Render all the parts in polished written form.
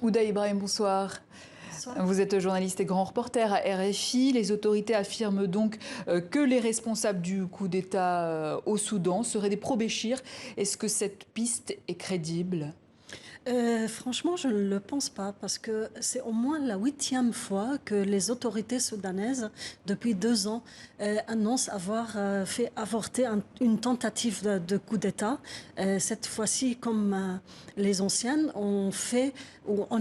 Ouda Ibrahim, bonsoir. Bonsoir. Vous êtes journaliste et grand reporter à RFI. Les autorités affirment donc que les responsables du coup d'État au Soudan seraient des pro-Béchir. Est-ce que cette piste est crédible ? Franchement, je ne le pense pas parce que c'est au moins la 8e fois que les autorités soudanaises, depuis 2 ans, annoncent avoir fait avorter une tentative de coup d'État. Cette fois-ci, comme les anciennes, on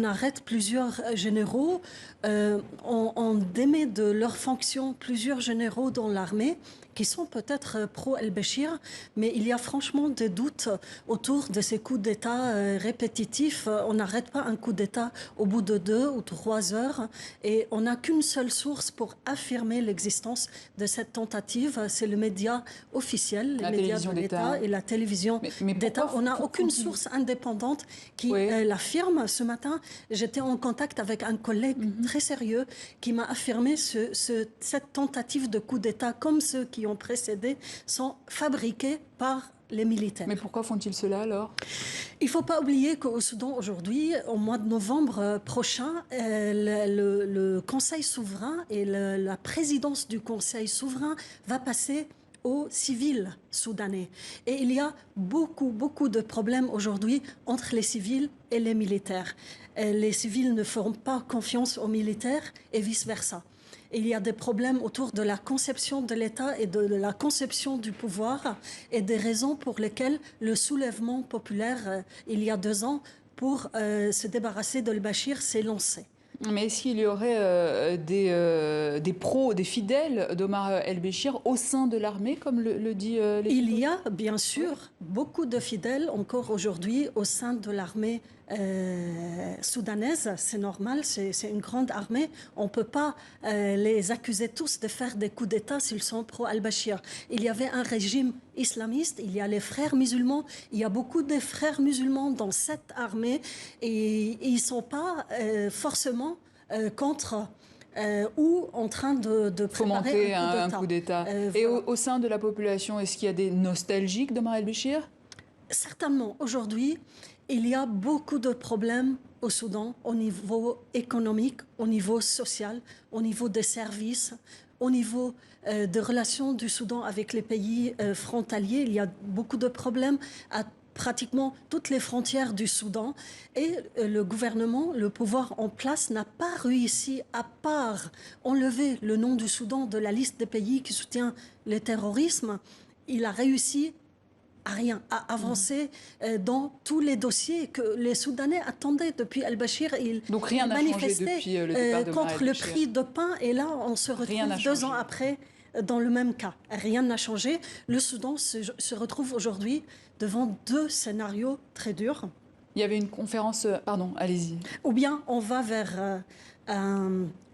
arrête plusieurs généraux, on démet de leurs fonctions plusieurs généraux dans l'armée qui sont peut-être pro-El-Béchir, mais il y a franchement des doutes autour de ces coups d'État répétitifs. On n'arrête pas un coup d'État au bout de 2 ou 3 heures et on n'a qu'une seule source pour affirmer l'existence de cette tentative, c'est le média officiel, les médias de l'État et la télévision d'État. On n'a aucune source indépendante qui l'affirme. Ce matin, j'étais en contact avec un collègue très sérieux qui m'a affirmé cette tentative de coup d'État, comme ceux qui ont précédé, sont fabriqués par les militaires. Mais pourquoi font-ils cela alors ? Il ne faut pas oublier qu'au Soudan aujourd'hui, au mois de novembre prochain, le Conseil souverain et la présidence du Conseil souverain va passer aux civils soudanais. Et il y a beaucoup de problèmes aujourd'hui entre les civils et les militaires. Les civils ne feront pas confiance aux militaires et vice-versa. Il y a des problèmes autour de la conception de l'État et de la conception du pouvoir et des raisons pour lesquelles le soulèvement populaire, il y a 2 ans, pour se débarrasser d'Al-Béchir s'est lancé. Mais est-ce qu'il y aurait des pros, des fidèles d'Omar El-Béchir au sein de l'armée, comme le dit les... Il y a bien sûr beaucoup de fidèles encore aujourd'hui au sein de l'armée soudanaise. C'est normal, c'est une grande armée. On ne peut pas les accuser tous de faire des coups d'État s'ils sont pro-Al-Béchir. Il y avait un régime islamiste, il y a les frères musulmans, il y a beaucoup de frères musulmans dans cette armée et ils ne sont pas forcément contre... ou en train de préparer un coup d'État. Et au sein de la population, est-ce qu'il y a des nostalgiques d'Omar El-Béchir ? Certainement. Aujourd'hui, il y a beaucoup de problèmes au Soudan au niveau économique, au niveau social, au niveau des services, au niveau des relations du Soudan avec les pays frontaliers. Il y a beaucoup de problèmes à pratiquement toutes les frontières du Soudan et le gouvernement, le pouvoir en place n'a pas réussi, à part enlever le nom du Soudan de la liste des pays qui soutient le terrorisme, il a réussi à rien, à avancer dans tous les dossiers que les Soudanais attendaient depuis Al-Béchir. Donc rien n'a changé depuis le départ de contre le prix de pain et là on se retrouve 2 ans après dans le même cas. Rien n'a changé. Le Soudan se retrouve aujourd'hui devant 2 scénarios très durs. Il y avait une conférence... Pardon, allez-y. Ou bien on va vers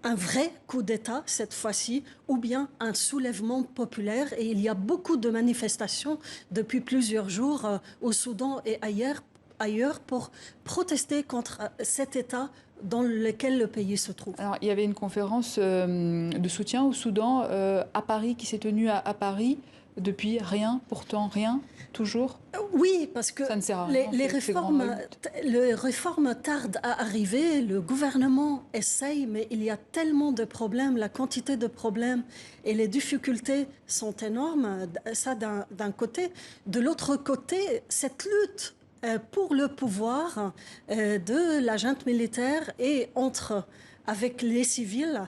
un vrai coup d'État cette fois-ci, ou bien un soulèvement populaire. Et il y a beaucoup de manifestations depuis plusieurs jours au Soudan et ailleurs pour protester contre cet État dans lequel le pays se trouve. Alors, il y avait une conférence de soutien au Soudan à Paris qui s'est tenue à Paris. Depuis, rien, pourtant rien, toujours. Oui, parce que ça ne sert à rien, les réformes tardent à arriver. Le gouvernement essaye, mais il y a tellement de problèmes, la quantité de problèmes et les difficultés sont énormes. Ça d'un côté. De l'autre côté, cette lutte pour le pouvoir de la junte militaire et avec les civils,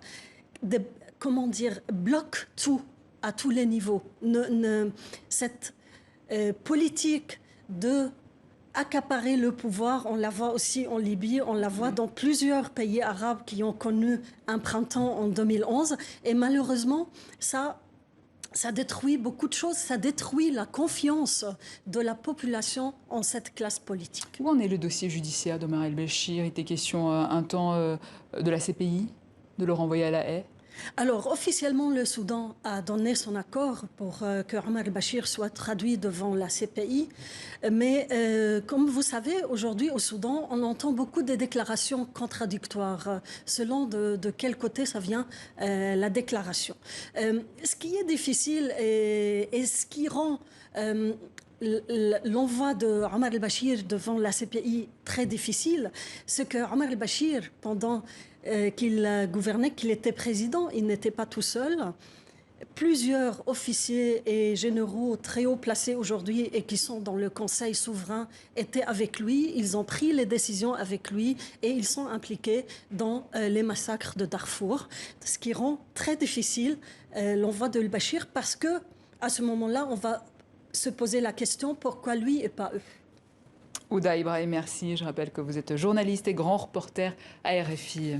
bloque tout à tous les niveaux. Cette politique de accaparer le pouvoir, on la voit aussi en Libye, on la voit dans plusieurs pays arabes qui ont connu un printemps en 2011 et malheureusement ça détruit beaucoup de choses, ça détruit la confiance de la population en cette classe politique. Où en est le dossier judiciaire d'Omar El-Béchir ? Il était question un temps de la CPI, de le renvoyer à La Haye ? Alors, officiellement, le Soudan a donné son accord pour que Omar el-Béchir soit traduit devant la CPI. Mais comme vous savez, aujourd'hui au Soudan, on entend beaucoup de déclarations contradictoires selon de quel côté ça vient la déclaration. Ce qui est difficile et ce qui rend l'envoi de Omar el-Bachir devant la CPI très difficile, c'est que Omar el-Bachir, pendant qu'il gouvernait, qu'il était président, il n'était pas tout seul. Plusieurs officiers et généraux très haut placés aujourd'hui et qui sont dans le Conseil souverain étaient avec lui. Ils ont pris les décisions avec lui et ils sont impliqués dans les massacres de Darfour, ce qui rend très difficile l'envoi de el-Bachir parce que à ce moment-là, on va se poser la question pourquoi lui et pas eux. Ouda Ibrahim, merci. Je rappelle que vous êtes journaliste et grand reporter à RFI.